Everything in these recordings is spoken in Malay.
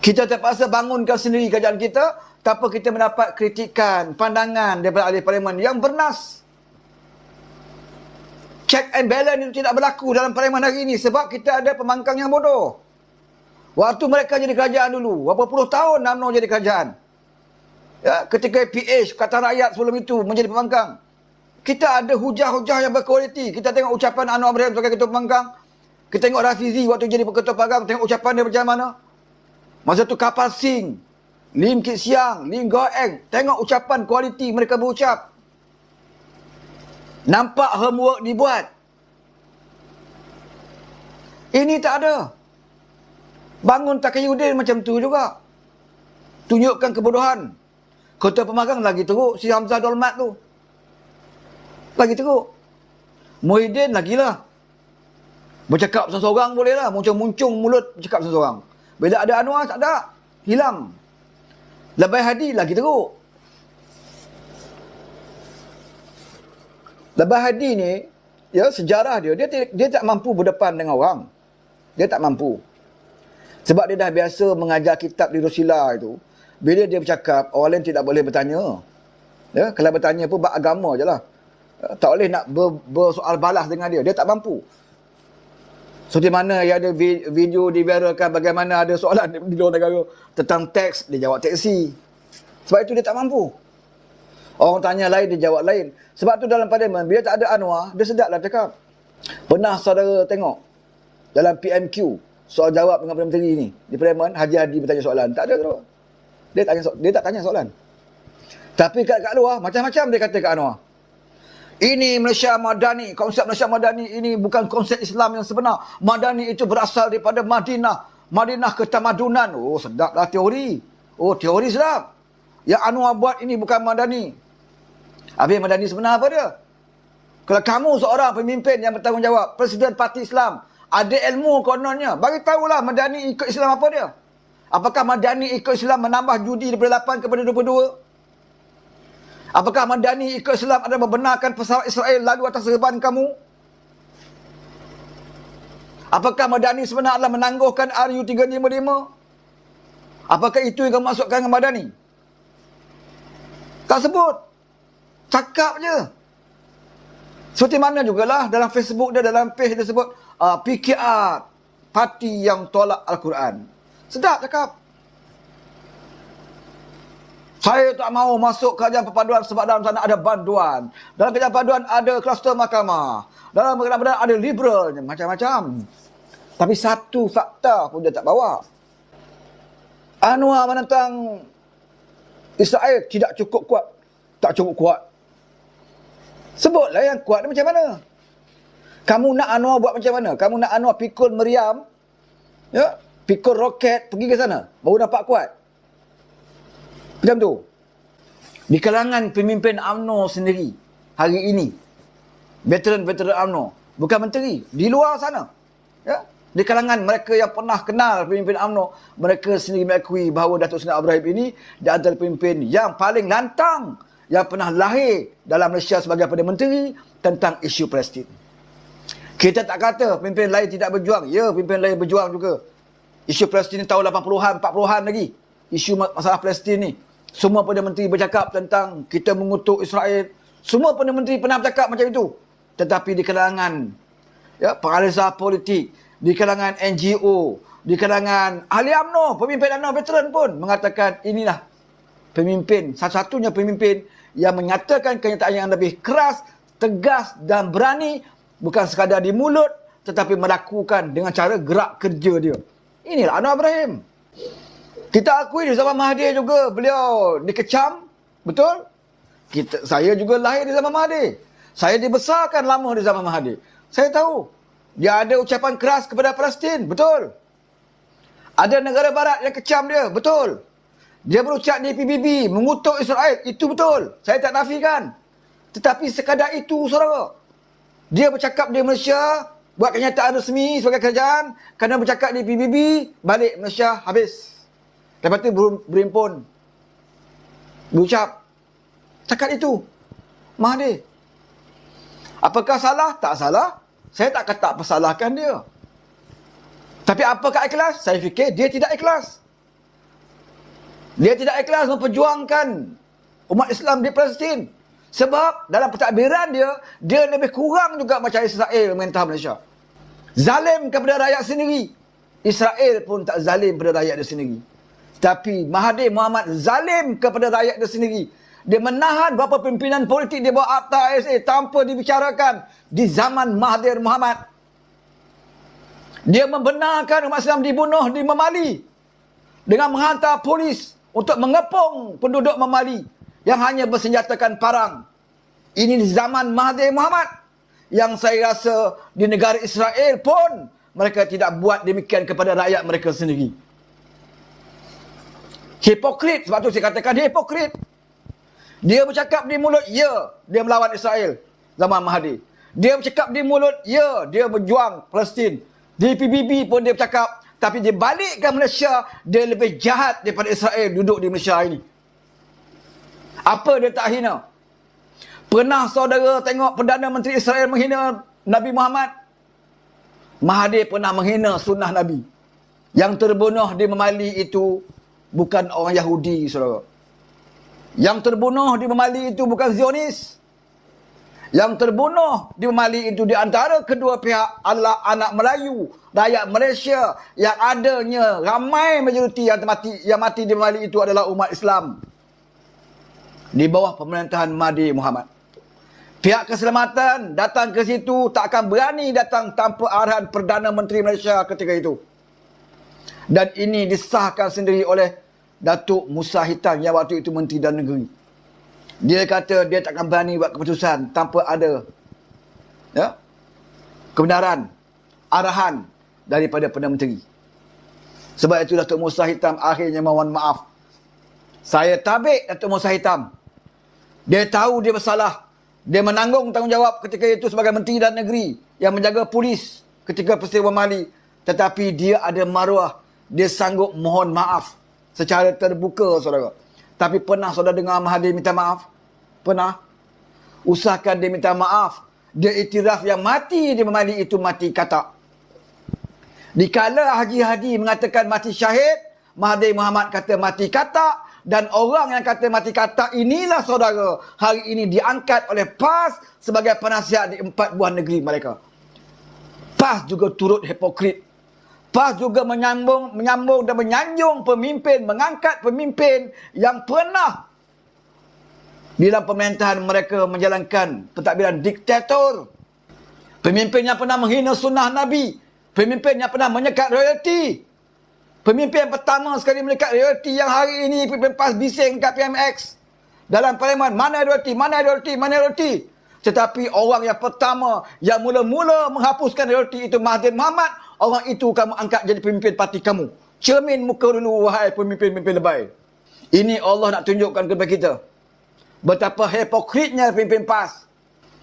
Kita terpaksa bangunkan sendiri kerajaan kita tanpa kita mendapat kritikan, pandangan daripada ahli parlimen yang bernas. Check and balance itu tidak berlaku dalam parlimen hari ini sebab kita ada pembangkang yang bodoh. Waktu mereka jadi kerajaan dulu, berapa puluh tahun UMNO jadi kerajaan. Ya, ketika PH, Kata Rakyat sebelum itu menjadi pembangkang. Kita ada hujah-hujah yang berkualiti. Kita tengok ucapan Anwar Ibrahim sebagai ketua pembangkang. Kita tengok Rafizi waktu jadi ketua pembangkang, tengok ucapan dia macam mana. Masa tu Kapal Singh, Lim Kit Siang, Lim Goeng, tengok ucapan kualiti mereka berucap. Nampak homework dibuat. Ini tak ada. Bangun Taqiyuddin macam tu juga. Tunjukkan kebodohan. Ketua pembangkang lagi teruk, si Hamzah Dolmat tu. Lagi teruk. Muhyiddin lagilah. Bercakap seorang-seorang boleh lah. Muncung-muncung mulut bercakap seorang-seorang. Bila ada Anwar, tak ada. Hilang. Labai Hadi lagi teruk. Labai Hadi ni, ya, sejarah dia tak mampu berdepan dengan orang. Dia tak mampu. Sebab dia dah biasa mengajar kitab di Rusila itu. Bila dia bercakap, orang lain tidak boleh bertanya. Ya, kalau bertanya pun bab agama je lah. Tak boleh nak bersoal balas dengan dia. Dia tak mampu. Seperti mana yang ada video diviralkan bagaimana ada soalan di luar negara tentang teks, dia jawab teksi. Sebab itu dia tak mampu. Orang tanya lain, dia jawab lain. Sebab tu dalam parlimen, bila tak ada Anwar, dia sedaplah cakap. Pernah saudara tengok dalam PMQ, soal jawab dengan Perdana Menteri ni, di parlimen, Haji Hadi bertanya soalan. Tak ada tu. Dia tak tanya soalan. Tapi kat luar, macam-macam dia kata kat Anwar. Ini Malaysia Madani, konsep Malaysia Madani ini bukan konsep Islam yang sebenar. Madani itu berasal daripada Madinah. Madinah ketamadunan. Oh, sedaplah teori. Oh, teori sedap. Yang Anwar buat ini bukan Madani. Habis Madani sebenar apa dia? Kalau kamu seorang pemimpin yang bertanggungjawab, Presiden Parti Islam, ada ilmu kononnya, bagi tahulah Madani ikut Islam apa dia? Apakah Madani ikut Islam menambah judi daripada 8 kepada 22? Apakah Madani ikut Islam adalah membenarkan pesawat Israel lalu atas serban kamu? Apakah Madani sebenarnya adalah menangguhkan RU355? Apakah itu yang kamu masukkan dengan Madani? Tak sebut. Cakap je. Seperti mana jugalah dalam Facebook dia, dalam page dia sebut PKR, parti yang tolak Al-Quran. Sedap cakap. Saya tak mahu masuk kerajaan perpaduan sebab dalam sana ada banduan. Dalam kerajaan perpaduan ada kluster mahkamah. Dalam kerajaan perpaduan ada liberal. Macam-macam. Tapi satu fakta pun dia tak bawa. Anwar menentang Israel tidak cukup kuat. Tak cukup kuat. Sebutlah yang kuat ni macam mana. Kamu nak Anwar buat macam mana? Kamu nak Anwar pikul meriam, ya, pikul roket pergi ke sana, baru nampak kuat. Macam tu. Di kalangan pemimpin UMNO sendiri hari ini, veteran-veteran UMNO, bukan menteri, di luar sana, ya, di kalangan mereka yang pernah kenal pemimpin UMNO, mereka sendiri mengakui bahawa Datuk Seri Ibrahim ini dia adalah pemimpin yang paling lantang yang pernah lahir dalam Malaysia sebagai Perdana Menteri tentang isu Palestin. Kita tak kata pemimpin lain tidak berjuang. Ya, pemimpin lain berjuang juga. Isu Palestin tahun 80-an, 40-an lagi. Isu masalah Palestin ni. Semua Perdana Menteri bercakap tentang kita mengutuk Israel. Semua Perdana Menteri pernah bercakap macam itu. Tetapi di kalangan, ya, penganalisa politik, di kalangan NGO, di kalangan ahli UMNO, pemimpin UMNO veteran pun mengatakan inilah pemimpin, satu-satunya pemimpin yang menyatakan kenyataan yang lebih keras, tegas dan berani, bukan sekadar di mulut, tetapi melakukan dengan cara gerak kerja dia. Inilah Anwar Ibrahim. Kita akui di zaman Mahathir juga beliau dikecam, betul? Saya juga lahir di zaman Mahathir. Saya dibesarkan lama di zaman Mahathir. Saya tahu dia ada ucapan keras kepada Palestin, betul? Ada negara barat yang kecam dia, betul? Dia berucap di PBB mengutuk Israel, itu betul. Saya tak nafikan. Tetapi sekadar itu, saudara. Dia bercakap di Malaysia, buat kenyataan resmi sebagai kerajaan, kerana bercakap di PBB, balik Malaysia, habis. Lepas tu berimpun. Berucap. Cakap itu. Mahathir. Apakah salah? Tak salah. Saya tak persalahkan dia. Tapi apakah ikhlas? Saya fikir dia tidak ikhlas. Dia tidak ikhlas memperjuangkan umat Islam di Palestin. Sebab dalam pentadbiran dia lebih kurang juga macam Israel memerintah Malaysia. Zalim kepada rakyat sendiri. Israel pun tak zalim kepada rakyat dia sendiri. Tapi Mahathir Mohamad zalim kepada rakyat dia sendiri. Dia menahan beberapa pimpinan politik di bawah Akta ISA tanpa dibicarakan di zaman Mahathir Mohamad. Dia membenarkan umat Islam dibunuh di Memali dengan menghantar polis untuk mengepung penduduk Memali yang hanya bersenjatakan parang. Ini di zaman Mahathir Mohamad. Yang saya rasa di negara Israel pun mereka tidak buat demikian kepada rakyat mereka sendiri. Hipokrit, sebab tu saya katakan hipokrit. Dia bercakap di mulut, ya, dia melawan Israel zaman Mahathir. Dia bercakap di mulut, ya, dia berjuang Palestin. Di PBB pun dia bercakap, tapi dia balik ke Malaysia, dia lebih jahat daripada Israel duduk di Malaysia ini. Apa dia tak hina? Pernah saudara tengok Perdana Menteri Israel menghina Nabi Muhammad? Mahathir pernah menghina sunnah Nabi. Yang terbunuh di Memali itu bukan orang Yahudi, saudara. Yang terbunuh di Memali itu bukan Zionis. Yang terbunuh di Memali itu di antara kedua pihak adalah anak Melayu, rakyat Malaysia, yang adanya ramai majoriti yang mati di Memali itu adalah umat Islam. Di bawah pemerintahan Mahathir Mohamad. Pihak keselamatan datang ke situ tak akan berani datang tanpa arahan Perdana Menteri Malaysia ketika itu. Dan ini disahkan sendiri oleh Datuk Musa Hitam yang waktu itu Menteri Dalam Negeri. Dia kata dia tak akan berani buat keputusan tanpa ada kebenaran, arahan daripada Perdana Menteri. Sebab itu Datuk Musa Hitam akhirnya mohon maaf. Saya tabik Datuk Musa Hitam. Dia tahu dia bersalah. Dia menanggung tanggungjawab ketika itu sebagai Menteri Dalam Negeri yang menjaga polis ketika peristiwa Mali. Tetapi dia ada maruah. Dia sanggup mohon maaf secara terbuka, saudara. Tapi pernah saudara dengar Mahathir minta maaf? Pernah? Usahakan dia minta maaf. Dia iktiraf yang mati di Mali itu mati katak. Dikala Haji Hadi mengatakan mati syahid, Mahathir Mohamad kata mati katak. Dan orang yang kata mati katak inilah saudara hari ini diangkat oleh PAS sebagai penasihat di 4 buah negeri mereka. PAS juga turut hipokrit. PAS juga menyambung dan menyanjung pemimpin, mengangkat pemimpin yang pernah di dalam pemerintahan mereka menjalankan pentadbiran diktator. Pemimpin yang pernah menghina sunnah Nabi. Pemimpin yang pernah menyekat royalti. Pemimpin yang pertama sekali melekat royalti yang hari ini pemimpin PAS bising kat PMX. Dalam parlimen, mana royalti, mana royalti, mana royalti. Tetapi orang yang pertama yang mula-mula menghapuskan royalti itu Mahathir Mohamad. Orang itu kamu angkat jadi pemimpin parti kamu. Cermin muka dulu wahai pemimpin-pemimpin lebay. Ini Allah nak tunjukkan kepada kita. Betapa hipokritnya pemimpin PAS.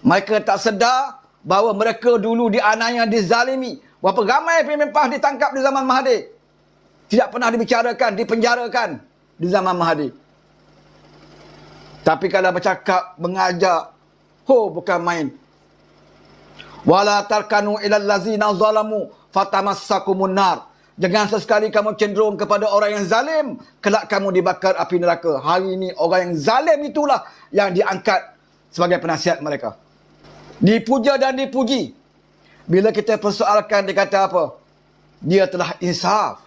Mereka tak sedar bahawa mereka dulu dianiaya, dizalimi. Berapa ramai pemimpin PAS ditangkap di zaman Mahathir. Tidak pernah dibicarakan, dipenjarakan di zaman Mahathir. Tapi kalau bercakap, mengajak, bukan main. Wala tarkanu ilal lazina zalamu fatamassakumun nar. Jangan sesekali kamu cenderung kepada orang yang zalim, kelak kamu dibakar api neraka. Hari ini orang yang zalim itulah yang diangkat sebagai penasihat mereka. Dipuja dan dipuji. Bila kita persoalkan, dia kata apa? Dia telah insaf.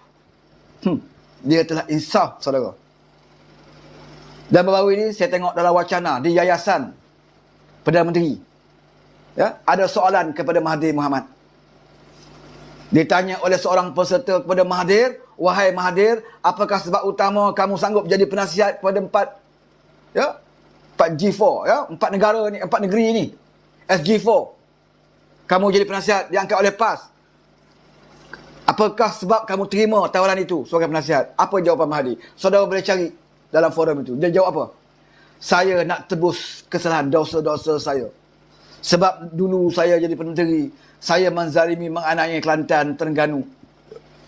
Dia telah insaf, saudara. Dan baru-baru ini saya tengok dalam wacana di Yayasan Perdana Menteri. Ada soalan kepada Mahathir Mohamad. Ditanya oleh seorang peserta kepada Mahathir, wahai Mahathir, apakah sebab utama kamu sanggup jadi penasihat kepada 4 G4, 4 negara ni, 4 negeri ni, SG4. Kamu jadi penasihat diangkat oleh PAS. Apakah sebab kamu terima tawaran itu sebagai penasihat? Apa jawapan Mahathir? Saudara boleh cari dalam forum itu. Dia jawab apa? Saya nak tebus kesalahan dosa-dosa saya. Sebab dulu saya jadi Perdana Menteri, saya menzalimi, menganiaya Kelantan, Terengganu,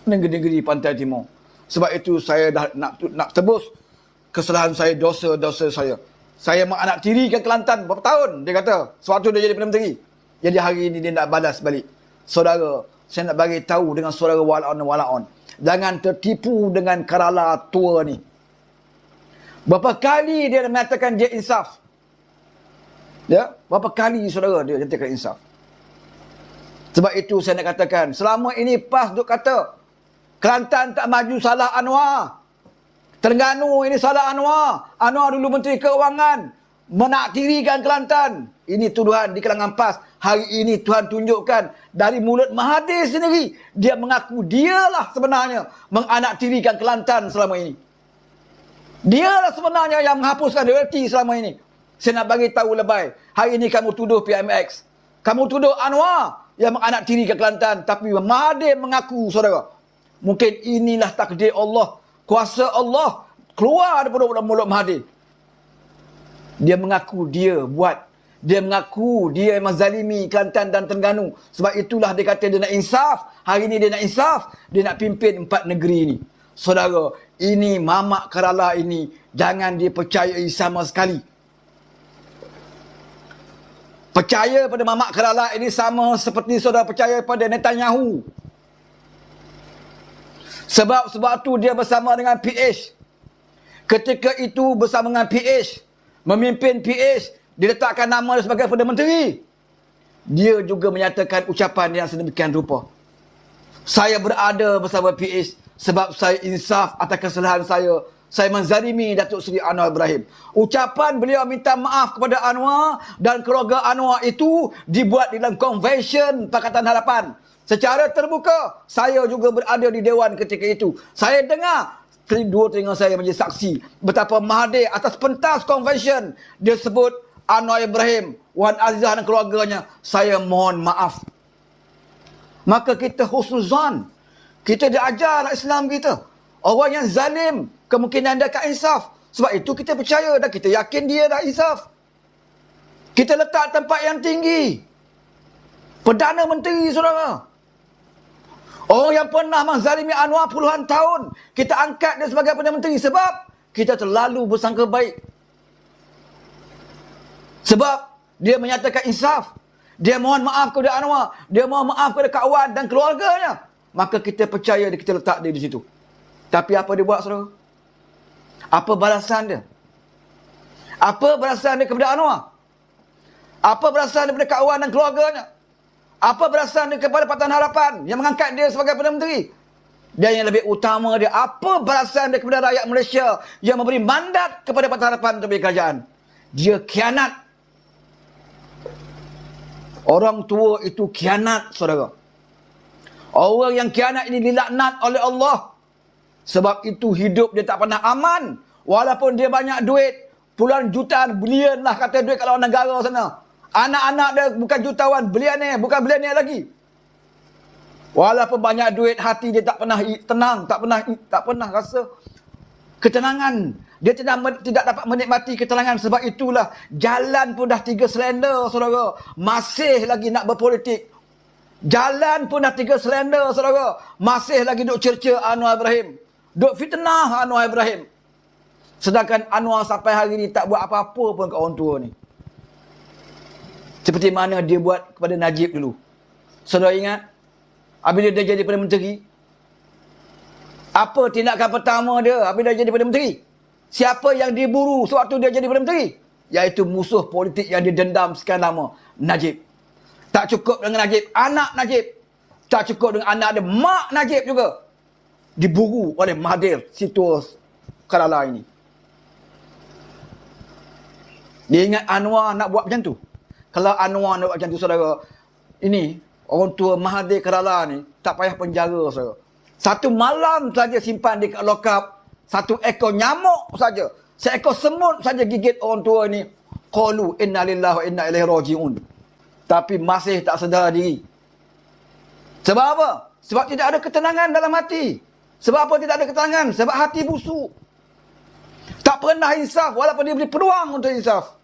negeri-negeri Pantai Timur. Sebab itu saya dah nak tebus kesalahan saya, dosa-dosa saya. Saya menganak tirikan Kelantan berapa tahun, dia kata. Sewaktu dia jadi Perdana Menteri. Jadi hari ini dia nak balas balik. Saudara, saya nak bagi tahu dengan saudara walaon. Jangan tertipu dengan Kerala tua ni. Berapa kali dia mengatakan dia insaf? Ya, berapa kali saudara dia katakan insaf? Sebab itu saya nak katakan, selama ini PAS duk kata Kelantan tak maju salah Anwar. Terengganu ini salah Anwar. Anwar dulu Menteri Keuangan, menaktirikan Kelantan. Ini tuduhan di kalangan PAS. Hari ini Tuhan tunjukkan dari mulut Mahathir sendiri, dia mengaku dialah sebenarnya menganaktirikan Kelantan selama ini. Dialah sebenarnya yang menghapuskan royalty selama ini. Saya nak bagi tahu lebay. Hari ini kamu tuduh PMX. Kamu tuduh Anwar yang menganaktirikan Kelantan. Tapi Mahathir mengaku, saudara, mungkin inilah takdir Allah. Kuasa Allah keluar daripada mulut Mahathir. Dia mengaku dia buat. Dia mengaku dia yang menzalimi Kelantan dan Terengganu. Sebab itulah dia kata dia nak insaf. Hari ini dia nak insaf. Dia nak pimpin 4 negeri ini. Saudara, ini Mamak Kerala ini jangan dipercayai sama sekali. Percaya pada Mamak Kerala ini sama seperti saudara percaya pada Netanyahu. Sebab tu dia bersama dengan PH. Ketika itu bersama dengan PH, memimpin PH, diletakkan nama dia sebagai Perdana Menteri. Dia juga menyatakan ucapan yang sedemikian rupa. Saya berada bersama PH sebab saya insaf atas kesalahan saya. Saya menzalimi Datuk Seri Anwar Ibrahim. Ucapan beliau minta maaf kepada Anwar dan keluarga Anwar itu dibuat dalam konvensyen Pakatan Harapan. Secara terbuka, saya juga berada di Dewan ketika itu. Saya dengar, dua telinga saya menjadi saksi betapa Mahathir atas pentas konvensyen dia sebut Anwar Ibrahim, Wan Azizah dan keluarganya. Saya mohon maaf. Maka kita husnuzan. Kita diajar Islam kita. Orang yang zalim, kemungkinan dia akan insaf. Sebab itu kita percaya dan kita yakin dia dah insaf. Kita letak tempat yang tinggi. Perdana Menteri, saudara. Orang yang pernah menzalimi Anwar puluhan tahun, kita angkat dia sebagai Perdana Menteri sebab kita terlalu bersangka baik. Sebab dia menyatakan insaf. Dia mohon maaf kepada Anwar. Dia mohon maaf kepada kawan dan keluarganya. Maka kita percaya dia, kita letak dia di situ. Tapi apa dia buat, saudara? Apa balasan dia? Apa balasan dia kepada Anwar? Apa balasan dia kepada kawan dan keluarganya? Apa balasan dia kepada Pakatan Harapan yang mengangkat dia sebagai Perdana Menteri? Dan yang lebih utama dia, apa balasan dia kepada rakyat Malaysia yang memberi mandat kepada Pakatan Harapan untuk beri kerajaan? Dia khianat. Orang tua itu khianat, saudara. Orang yang khianat ini dilaknat oleh Allah. Sebab itu hidup dia tak pernah aman. Walaupun dia banyak duit, puluhan jutaan, bilion lah kata duit kat luar negara sana. Anak-anak dia bukan jutawan, bilianer, bukan bilianer lagi. Walaupun banyak duit, hati dia tak pernah tenang, tak pernah rasa ketenangan. Dia tidak dapat menikmati ketenangan. Sebab itulah jalan pun dah 3 selender, saudara. Masih lagi nak berpolitik. Jalan pun dah 3 selender, saudara. Masih lagi duk cerca Anwar Ibrahim. Duk fitnah Anwar Ibrahim. Sedangkan Anwar sampai hari ni tak buat apa-apa pun kat orang tua ni. Seperti mana dia buat kepada Najib dulu. Saudara ingat? Apabila dia jadi Perdana Menteri, apa tindakan pertama dia apabila dia jadi Perdana Menteri? Siapa yang diburu sewaktu dia jadi Perdana Menteri? Iaitu musuh politik yang didendam sekian lama, Najib. Tak cukup dengan Najib, anak Najib. Tak cukup dengan anak dia, mak Najib juga diburu oleh Mahathir, situs Kerala ini. Dia ingat Anwar nak buat macam tu. Kalau Anwar nak buat macam tu, saudara, ini orang tua Mahathir Kerala ni tak payah penjara, saudara. Satu malam saja simpan di lokap, 1 ekor nyamuk saja, seekor semut saja gigit orang tua ni. Qalu inna lillahi wa inna ilaihi raji'un. Tapi masih tak sedar diri. Sebab apa? Sebab tidak ada ketenangan dalam hati. Sebab apa tidak ada ketenangan? Sebab hati busuk. Tak pernah insaf walaupun dia beri peluang untuk insaf.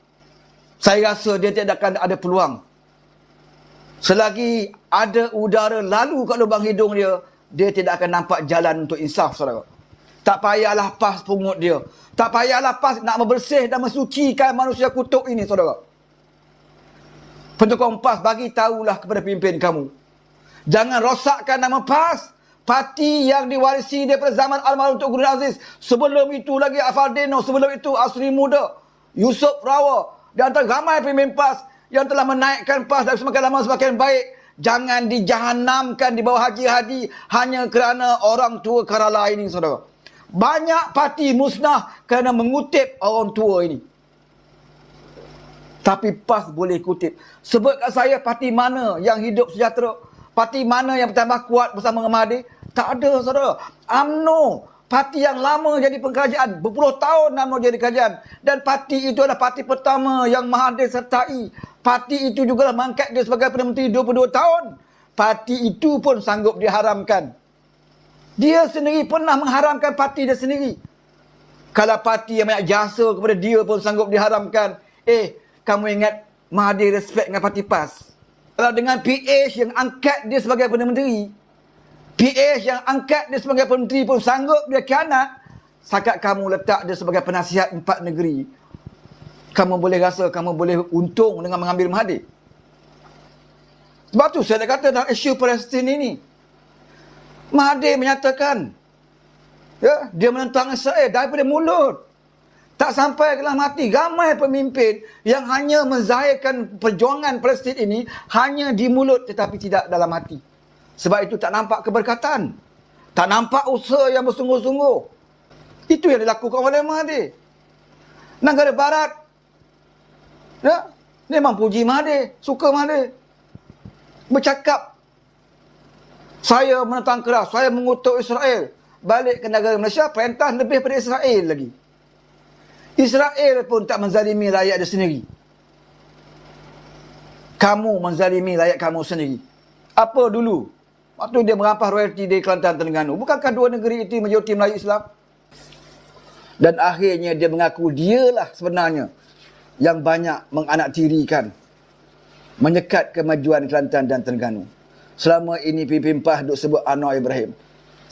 Saya rasa dia tidak akan ada peluang. Selagi ada udara lalu kat lubang hidung dia, dia tidak akan nampak jalan untuk insaf, saudara. Tak payahlah PAS pungut dia. Tak payahlah PAS nak membersih dan mensucikan manusia kutub ini, saudara. Pendukung PAS, bagi tahulah kepada pimpin kamu. Jangan rosakkan nama PAS. parti yang diwarisi daripada zaman almarhum Tun Guru Aziz. Sebelum itu lagi Afardino, sebelum itu Asri Muda, Yusuf Rawa, dan antara ramai pemimpin PAS yang telah menaikkan PAS dan semakin lama semakin baik. Jangan dijahanamkan di bawah Haji Hadi hanya kerana orang tua Kerala ini, saudara. Banyak parti musnah kerana mengutip orang tua ini. Tapi PAS boleh kutip. Sebut kat saya parti mana yang hidup sejahtera, parti mana yang bertambah kuat bersama dengan Mahathir. Tak ada, saudara. UMNO, parti yang lama jadi kerajaan, berpuluh tahun UMNO jadi kerajaan, dan parti itu adalah parti pertama yang Mahathir sertai. Parti itu juga mengangkat dia sebagai Perdana Menteri 22 tahun. Parti itu pun sanggup diharamkan. Dia sendiri pernah mengharamkan parti dia sendiri. Kalau parti yang banyak jasa kepada dia pun sanggup diharamkan. Kamu ingat Mahathir respect dengan parti PAS. Kalau dengan PH yang angkat dia sebagai Perdana Menteri, PH yang angkat dia sebagai Perdana Menteri pun sanggup dia khianat, sakat kamu letak dia sebagai penasihat 4 negeri, kamu boleh rasa kamu boleh untung dengan mengambil Mahathir. Sebab tu saya dah kata dalam isu Palestin ini, Mahathir menyatakan, dia menentang Israel daripada mulut. Tak sampai ke dalam hati. Ramai pemimpin yang hanya menzahirkan perjuangan Palestin ini hanya di mulut tetapi tidak dalam hati. Sebab itu tak nampak keberkatan. Tak nampak usaha yang bersungguh-sungguh. Itu yang dilakukan oleh Mahathir. Negara Barat, memang puji Mahathir, suka Mahathir. Bercakap, saya menentang keras, saya mengutuk Israel. Balik ke negara Malaysia, perintah lebih pada Israel lagi. Israel pun tak menzalimi rakyat dia sendiri. Kamu menzalimi rakyat kamu sendiri. Apa dulu? Waktu dia merampas royalti di Kelantan Terengganu. Bukankah dua negeri itu majoriti Melayu Islam? Dan akhirnya dia mengaku dialah sebenarnya yang banyak menganaktirikan, menyekat kemajuan Kelantan dan Terengganu. Selama ini pimpin PAS duk sebut Anwar Ibrahim.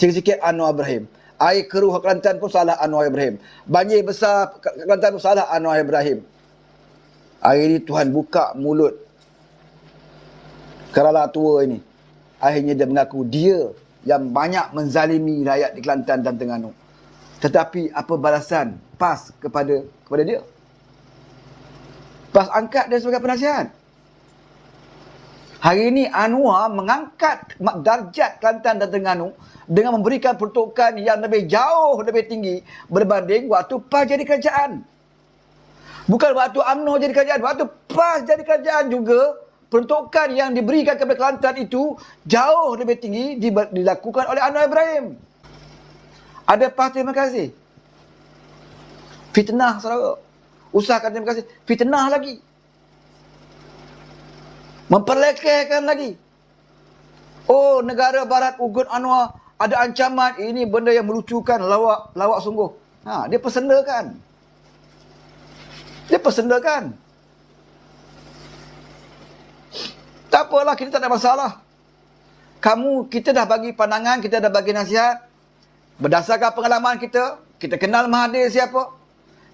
Sikit-sikit Anwar Ibrahim. Air keruh Kelantan pun salah Anwar Ibrahim. Banjir besar Kelantan pun salah Anwar Ibrahim. Hari ini Tuhan buka mulut Kerala tua ini. Akhirnya dia mengaku dia yang banyak menzalimi rakyat di Kelantan dan Terengganu. Tetapi apa balasan PAS kepada dia? PAS angkat dia sebagai penasihat. Hari ini Anwar mengangkat darjat Kelantan dan Terengganu dengan memberikan peruntukan yang lebih jauh lebih tinggi berbanding waktu PAS jadi kerajaan. Bukan waktu UMNO jadi kerajaan, waktu PAS jadi kerajaan juga peruntukan yang diberikan kepada Kelantan itu jauh lebih tinggi dilakukan oleh Anwar Ibrahim. Ada PAS terima kasih. Fitnah, saudara. Usahakan terima kasih. Fitnah lagi. Memperlekehkan lagi. Oh, negara barat ugut Anwar ada ancaman. Ini benda yang melucukan, lawak sungguh. Dia persendakan. Tak apalah, kita tak ada masalah. Kita dah bagi pandangan, kita dah bagi nasihat. Berdasarkan pengalaman kita kenal Mahathir siapa.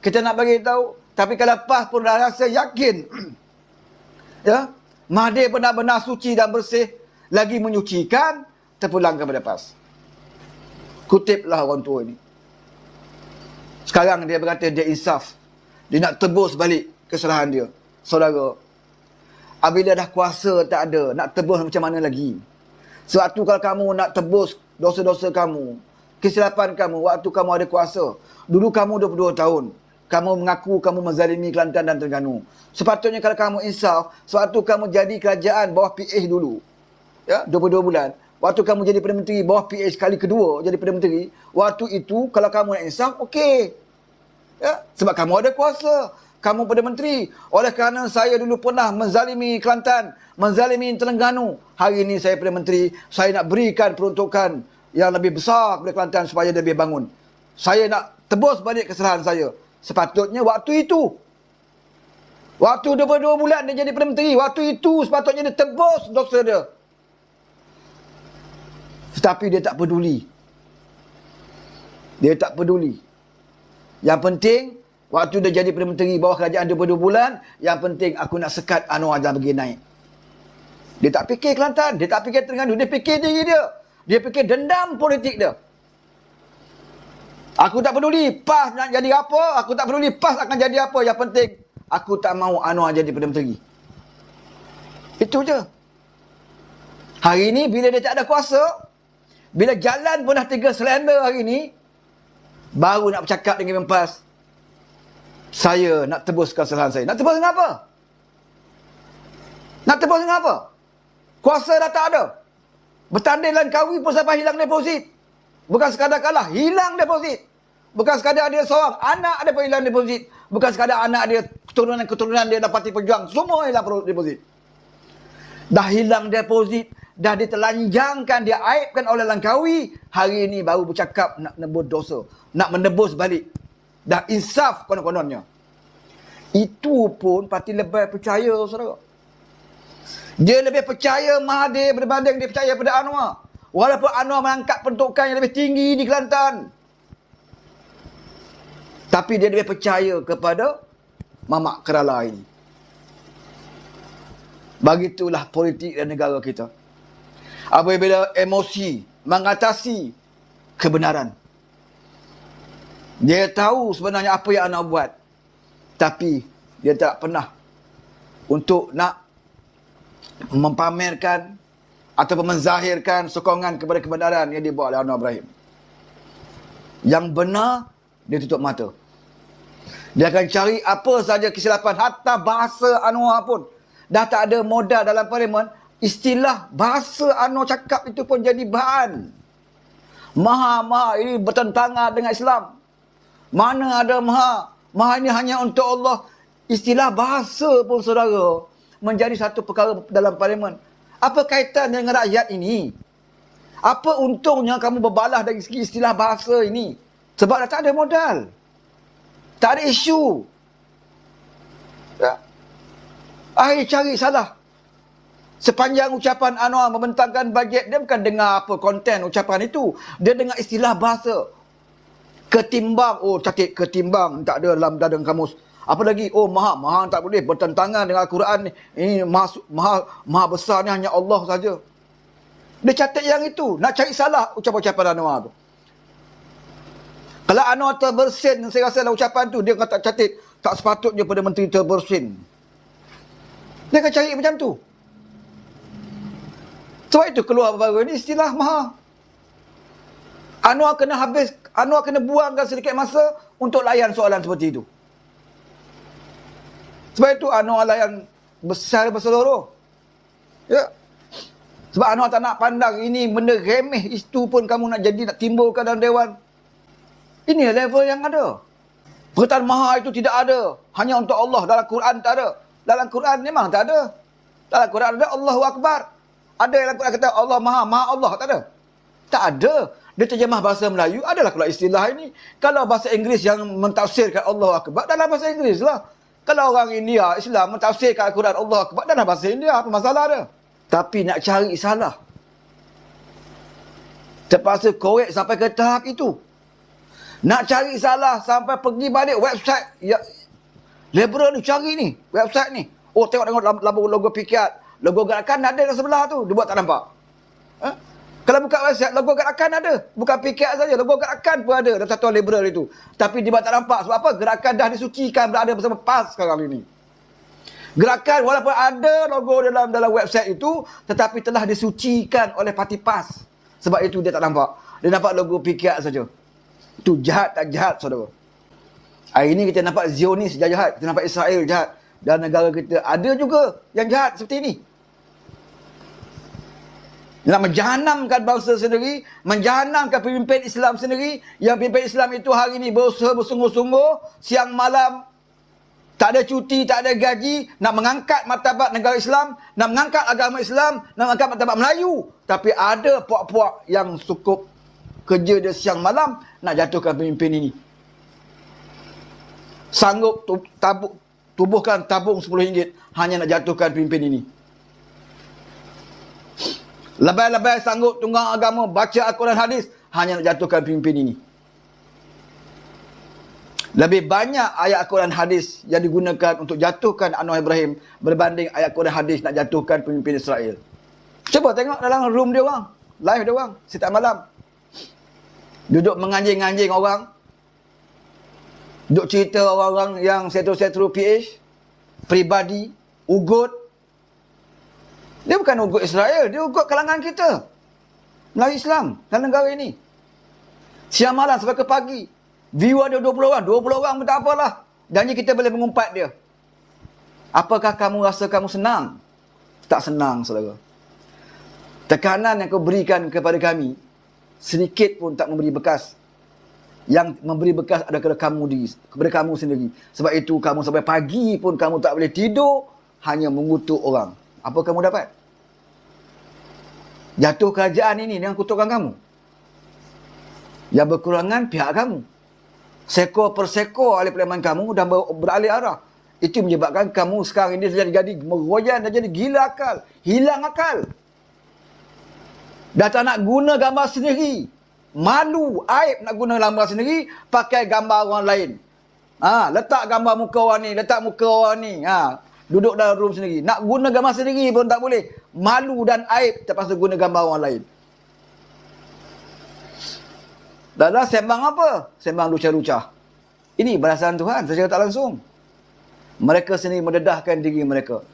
Kita nak bagi tahu. Tapi kalau PAS pun dah rasa yakin, Mahathir benar-benar suci dan bersih, lagi menyucikan, terpulang kepada PAS. Kutiplah orang tua ini. Sekarang dia berkata dia insaf. Dia nak tebus balik kesalahan dia. Saudara, apabila dah kuasa tak ada, nak tebus macam mana lagi? Sebab tu kalau kamu nak tebus dosa-dosa kamu, kesilapan kamu waktu kamu ada kuasa. Dulu kamu 22 tahun. Kamu mengaku kamu menzalimi Kelantan dan Terengganu. Sepatutnya kalau kamu insaf, sewaktu kamu jadi kerajaan bawah PH dulu, 22 bulan. Waktu kamu jadi Perdana Menteri bawah PH kali kedua jadi Perdana Menteri, waktu itu kalau kamu nak insaf, okey. Sebab kamu ada kuasa. Kamu Perdana Menteri. Oleh kerana saya dulu pernah menzalimi Kelantan, menzalimi Terengganu, hari ini saya Perdana Menteri, saya nak berikan peruntukan yang lebih besar kepada Kelantan supaya dia lebih bangun. Saya nak tebus balik kesalahan saya. Sepatutnya waktu itu. Waktu 22 bulan dia jadi Perdana Menteri, waktu itu sepatutnya dia tebus dosa dia. Tetapi dia tak peduli. Yang penting, waktu dia jadi Perdana Menteri bawah kerajaan 22 bulan, yang penting aku nak sekat Anwar jangan pergi naik. Dia tak fikir Kelantan, dia tak fikir Terengganu, dia fikir diri dia. Dia fikir dendam politik dia. Aku tak peduli PAS nak jadi apa, aku tak peduli PAS akan jadi apa, yang penting aku tak mahu Anwar jadi Perdana Menteri. Itu je. Hari ini bila dia tak ada kuasa, bila jalan pun dah 3 selender hari ini, baru nak bercakap dengan PAS, saya nak tebus kesalahan saya. Nak tebus dengan apa? Nak tebus dengan apa? Kuasa dah tak ada. Bertanding Langkawi pun sampai hilang deposit. Bukan sekadar kalah, hilang deposit. Bukan sekadar dia seorang, anak dia pun hilang deposit. Bukan sekadar anak dia, keturunan dia dapati pejuang, semua hilang deposit. Dah hilang deposit, dah ditelanjangkan, dia aibkan oleh Langkawi. Hari ini baru bercakap nak nebus dosa, nak menebus balik. Dah insaf konon-kononnya. Itu pun parti lebih percaya, saudara. Dia lebih percaya Mahathir berbanding dia percaya pada Anwar. Walaupun Anwar mengangkat pendudukan yang lebih tinggi di Kelantan, tapi dia lebih percaya kepada Mamak Kerala ini. Begitulah politik dan negara kita. Apabila emosi mengatasi kebenaran. Dia tahu sebenarnya apa yang anak buat, tapi dia tak pernah untuk nak mempamerkan atau menzahirkan sokongan kepada kebenaran yang dibuat oleh Anwar Ibrahim. Yang benar, dia tutup mata. Dia akan cari apa saja kesilapan. Hatta bahasa Anwar pun dah tak ada modal dalam parlimen. Istilah bahasa Anwar cakap itu pun jadi bahan. Maha ini bertentangan dengan Islam. Mana ada maha? Maha ini hanya untuk Allah. Istilah bahasa pun, saudara, menjadi satu perkara dalam parlimen. Apa kaitan dengan rakyat ini? Apa untungnya kamu berbalah dari segi istilah bahasa ini? Sebab dah tak ada modal. Tak ada isu. Ya. Akhir cari salah. Sepanjang ucapan Anwar membentangkan bajet, dia bukan dengar apa konten ucapan itu. Dia dengar istilah bahasa. Ketimbang, oh catat ketimbang, tak ada dalam kamus. Apa lagi? Oh maha tak boleh bertentangan dengan Al-Quran ni. Ini maha besar ni hanya Allah saja. Dia catat yang itu. Nak cari salah ucapan-ucapan Anwar tu. Kalau Anwar terbersin, saya rasa dalam ucapan tu, dia kata catat, tak sepatutnya pada menteri terbersin. Dia akan cari macam tu. Sebab itu keluar baru ini istilah maha. Anwar kena buangkan sedikit masa untuk layan soalan seperti itu. Sebab itu Anwar layan secara berseluruh. Ya. Sebab Anwar tak nak pandang ini benda remeh, itu pun kamu nak jadi, nak timbulkan dalam Dewan. Ini level yang ada. Perkataan maha itu tidak ada. Hanya untuk Allah. Dalam Quran tak ada. Dalam Quran memang tak ada. Dalam Quran ada Allahu Akbar. Ada yang dalam Quran kata Allah maha Allah. Tak ada. Tak ada. Dia terjemah bahasa Melayu. Adalah kalau istilah ini. Kalau bahasa Inggeris yang mentafsirkan Allahu Akbar, dalam bahasa Inggeris lah. Kalau orang India, Islam mentafsirkan Al-Quran Allah Akbar, dalam bahasa India. Apa masalah dia? Tapi nak cari salah. Terpaksa korek sampai ke tahap itu. Nak cari salah sampai pergi balik website ya, liberal ni, cari ni website ni. Oh tengok logo PKR, logo gerakan ada kat sebelah tu, dia buat tak nampak. Kalau buka website, logo gerakan ada. Bukan PKR saja, logo gerakan pun ada dalam satu liberal itu. Tapi dia buat tak nampak. Sebab apa? Gerakan dah disucikan berada bersama PAS sekarang ini. Gerakan walaupun ada logo dalam website itu, tetapi telah disucikan oleh parti PAS. Sebab itu dia tak nampak. Dia nampak logo PKR saja. Itu jahat tak jahat, saudara? Hari ini kita nampak Zionis jahat. Kita nampak Israel jahat. Dan negara kita ada juga yang jahat seperti ini. Nak menjahanamkan bangsa sendiri, menjahanamkan pemimpin Islam sendiri. Yang pemimpin Islam itu hari ini berusaha bersungguh-sungguh, siang malam, tak ada cuti, tak ada gaji, nak mengangkat martabat negara Islam, nak mengangkat agama Islam, nak mengangkat martabat Melayu. Tapi ada puak-puak yang cukup kerja dia siang malam nak jatuhkan pemimpin ini. Sanggup tubuhkan tabung RM10 hanya nak jatuhkan pemimpin ini. Lebay-lebay sanggup tunggang agama, baca Al-Quran hadis hanya nak jatuhkan pemimpin ini. Lebih banyak ayat Al-Quran hadis yang digunakan untuk jatuhkan Anwar Ibrahim berbanding ayat Quran hadis nak jatuhkan pemimpin Israel. Cuba tengok dalam room dia orang. Live dia orang. Setiap malam. Duduk menganjing-anjing orang. Duduk cerita orang-orang yang setru-setru PH. Peribadi. Ugut. Dia bukan ugut Israel. Dia ugut kalangan kita. Melayu Islam. Dalam negara ini. Siang malam sampai ke pagi. View ada 20 orang. 20 orang pun tak apalah. Janji kita boleh mengumpat dia. Apakah kamu rasa kamu senang? Tak senang, saudara. Tekanan yang kau berikan kepada kami, sedikit pun tak memberi bekas. Yang memberi bekas adalah kepada kamu sendiri. Sebab itu kamu sampai pagi pun kamu tak boleh tidur, hanya mengutuk orang. Apa kamu dapat? Jatuh kerajaan ini dengan kutukan kamu. Yang berkurangan pihak kamu. Sekor per sekor ahli parlimen kamu dah beralih arah. Itu menyebabkan kamu sekarang ini jadi meroyan dan jadi gila akal. Hilang akal. Dah tak nak guna gambar sendiri. Malu, aib nak guna gambar sendiri, pakai gambar orang lain. Letak gambar muka orang ni, letak muka orang ni. Duduk dalam room sendiri. Nak guna gambar sendiri pun tak boleh. Malu dan aib terpaksa guna gambar orang lain. Dah sembang apa? Sembang lucah-lucah. Ini balasan Tuhan secara tak langsung. Mereka sendiri mendedahkan diri mereka.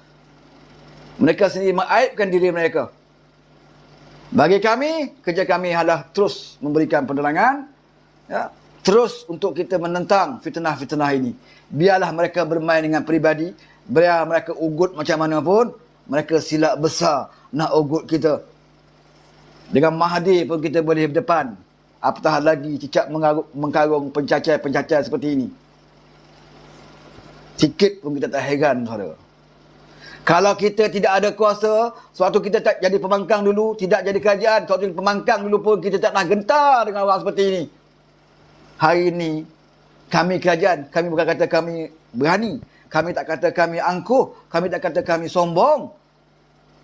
Mereka sendiri mengaibkan diri mereka. Bagi kami, kerja kami adalah terus memberikan penerangan. Ya, terus untuk kita menentang fitnah-fitnah ini. Biarlah mereka bermain dengan peribadi. Biar mereka ugut macam mana pun. Mereka silap besar nak ugut kita. Dengan Mahdi pun kita boleh berdepan. Apatah lagi cicak mengkarung pencacai-pencacai seperti ini. Sikit pun kita tak heran, saudara. Kalau kita tidak ada kuasa, suatu kita tak jadi pembangkang dulu, tidak jadi kerajaan, suatu pembangkang dulu pun kita tak nak gentar dengan orang seperti ini. Hari ini, kami kerajaan, kami bukan kata kami berani. Kami tak kata kami angkuh, kami tak kata kami sombong.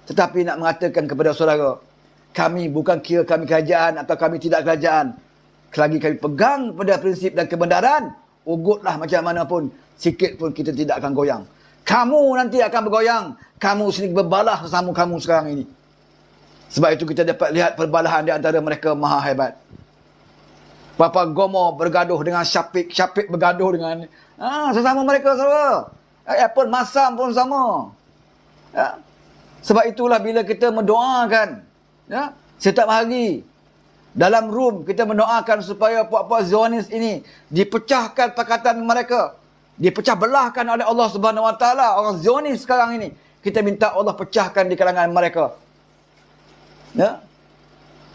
Tetapi nak mengatakan kepada saudara, kami bukan kira kami kerajaan atau kami tidak kerajaan. Selagi kami pegang pada prinsip dan kebenaran, ugutlah macam mana pun, sikit pun kita tidak akan goyang. Kamu nanti akan bergoyang. Kamu sendiri berbalah sesama kamu sekarang ini. Sebab itu kita dapat lihat perbalahan di antara mereka maha hebat. Papa Gomo bergaduh dengan Syafiq. Syafiq bergaduh dengan sesama mereka saudara. Pun Masam pun sama. Ya. Sebab itulah bila kita mendoakan, ya, setiap hari dalam room kita mendoakan supaya puak-puak Zionis ini dipecahkan pakatan mereka. Dipecah belahkan oleh Allah Subhanahu Wa Taala. Orang Zionis sekarang ini, kita minta Allah pecahkan di kalangan mereka. Ya.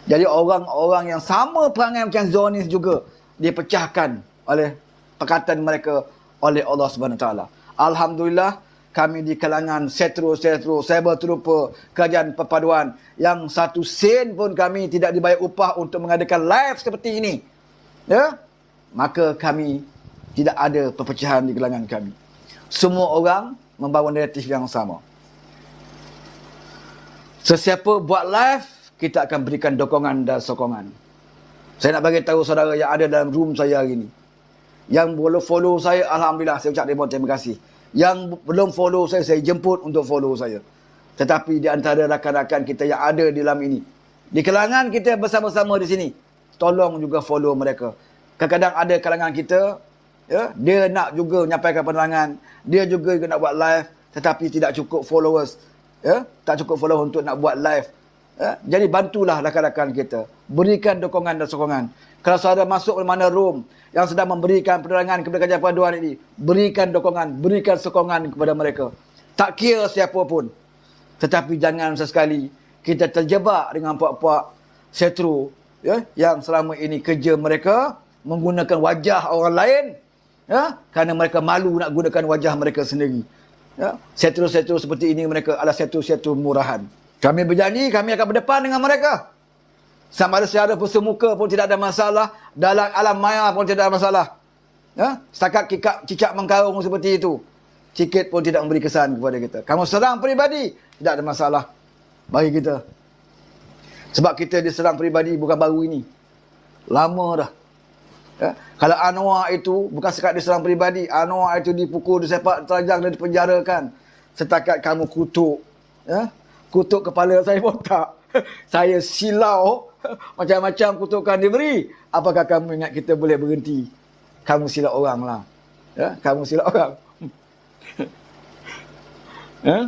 Jadi orang-orang yang sama perangai macam Zionis juga dipecahkan oleh pakatan mereka oleh Allah Subhanahu Wa Taala. Alhamdulillah, kami di kalangan setru-setru, cyber trooper, kerajaan perpaduan yang satu sen pun kami tidak dibayar upah untuk mengadakan live seperti ini. Ya. Maka kami tidak ada perpecahan di kalangan kami. Semua orang membawa naratif yang sama. Sesiapa buat live, kita akan berikan dokongan dan sokongan. Saya nak bagi tahu saudara yang ada dalam room saya hari ini. Yang belum follow saya, alhamdulillah, saya ucap terima kasih. Yang belum follow saya jemput untuk follow saya. Tetapi di antara rakan-rakan kita yang ada di dalam ini, di kalangan kita bersama-sama di sini, tolong juga follow mereka. Kadang-kadang ada kalangan kita, ya, dia nak juga menyampaikan penerangan, dia juga nak buat live, tetapi tidak cukup followers, ya, tak cukup follower untuk nak buat live. Ya, jadi bantulah rakan-rakan kita, berikan dokongan dan sokongan. Kalau saudara masuk ke mana room yang sedang memberikan penerangan kepada kajian perpaduan ini, berikan dokongan, berikan sokongan kepada mereka. Tak kira siapa pun. Tetapi jangan sesekali kita terjebak dengan puak-puak setru, ya, yang selama ini kerja mereka menggunakan wajah orang lain, ya, kerana mereka malu nak gunakan wajah mereka sendiri. Ya, setru-setru seperti ini mereka adalah setru-setru murahan. Kami berjanji kami akan berdepan dengan mereka. Sama ada secara bersemuka pun tidak ada masalah, dalam alam maya pun tidak ada masalah. Ya, setakat cicak mengkarung seperti itu, sikit pun tidak memberi kesan kepada kita. Kamu serang peribadi, tidak ada masalah bagi kita. Sebab kita diserang peribadi bukan baru ini, lama dah. Ya, kalau Anwar itu bukan sekat diserang peribadi, Anwar itu dipukul, disepak terajang dan dipenjarakan. Setakat kamu kutuk, ya, kutuk kepala saya pun tak. Saya silau, macam-macam kutukan diberi. Apakah kamu ingat kita boleh berhenti? Kamu silau orang lah. Ya, kamu silau orang. Ya?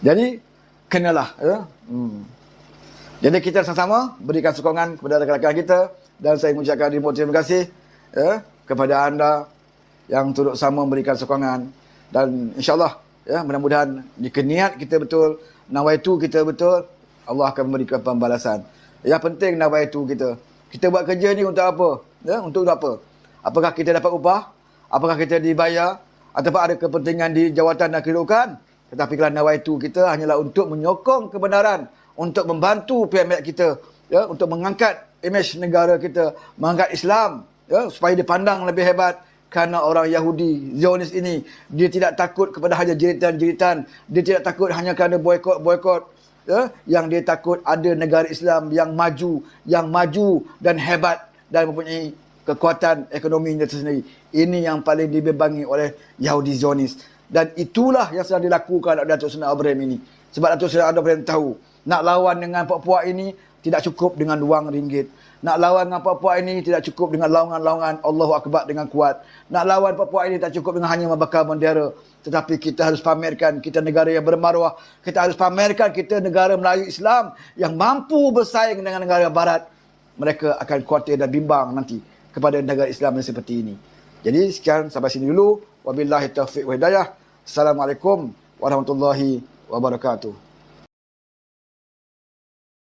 Jadi, kenalah. Ya? Jadi kita sama-sama berikan sokongan kepada rakan-rakan kita. Dan saya mengucapkan terima kasih ya, kepada anda yang turut sama memberikan sokongan. Dan insyaAllah, ya, mudah-mudahan jika niat kita betul, nawaitu kita betul, Allah akan memberikan pembalasan. Yang penting nawaitu kita. Kita buat kerja ni untuk apa? Ya, untuk apa? Apakah kita dapat upah? Apakah kita dibayar? Ataupun ada kepentingan di jawatan dan kedudukan? Tetapi kalau nawaitu kita hanyalah untuk menyokong kebenaran, untuk membantu pihak-pihak kita, ya, untuk mengangkat imej negara kita, mengangkat Islam, ya, supaya dipandang lebih hebat. Kerana orang Yahudi, Zionis ini, dia tidak takut kepada hanya jeritan-jeritan. Dia tidak takut hanya kerana boykot-boykot. Ya? Yang dia takut ada negara Islam yang maju dan hebat dan mempunyai kekuatan ekonominya tersendiri. Ini yang paling dibebangi oleh Yahudi Zionis. Dan itulah yang sedang dilakukan oleh Datuk Seri Ibrahim ini. Sebab Datuk Seri Ibrahim tahu, nak lawan dengan puak-puak ini, tidak cukup dengan wang ringgit. Nak lawan dengan puak-puak ini tidak cukup dengan lawangan-lawangan Allahu Akbar dengan kuat. Nak lawan puak-puak ini tak cukup dengan hanya membakar bendera. Tetapi kita harus pamerkan kita negara yang bermaruah. Kita harus pamerkan kita negara Melayu Islam yang mampu bersaing dengan negara Barat. Mereka akan khawatir dan bimbang nanti kepada negara Islam yang seperti ini. Jadi sekian sampai sini dulu. Wabillahi taufiq wa hidayah. Assalamualaikum warahmatullahi wabarakatuh.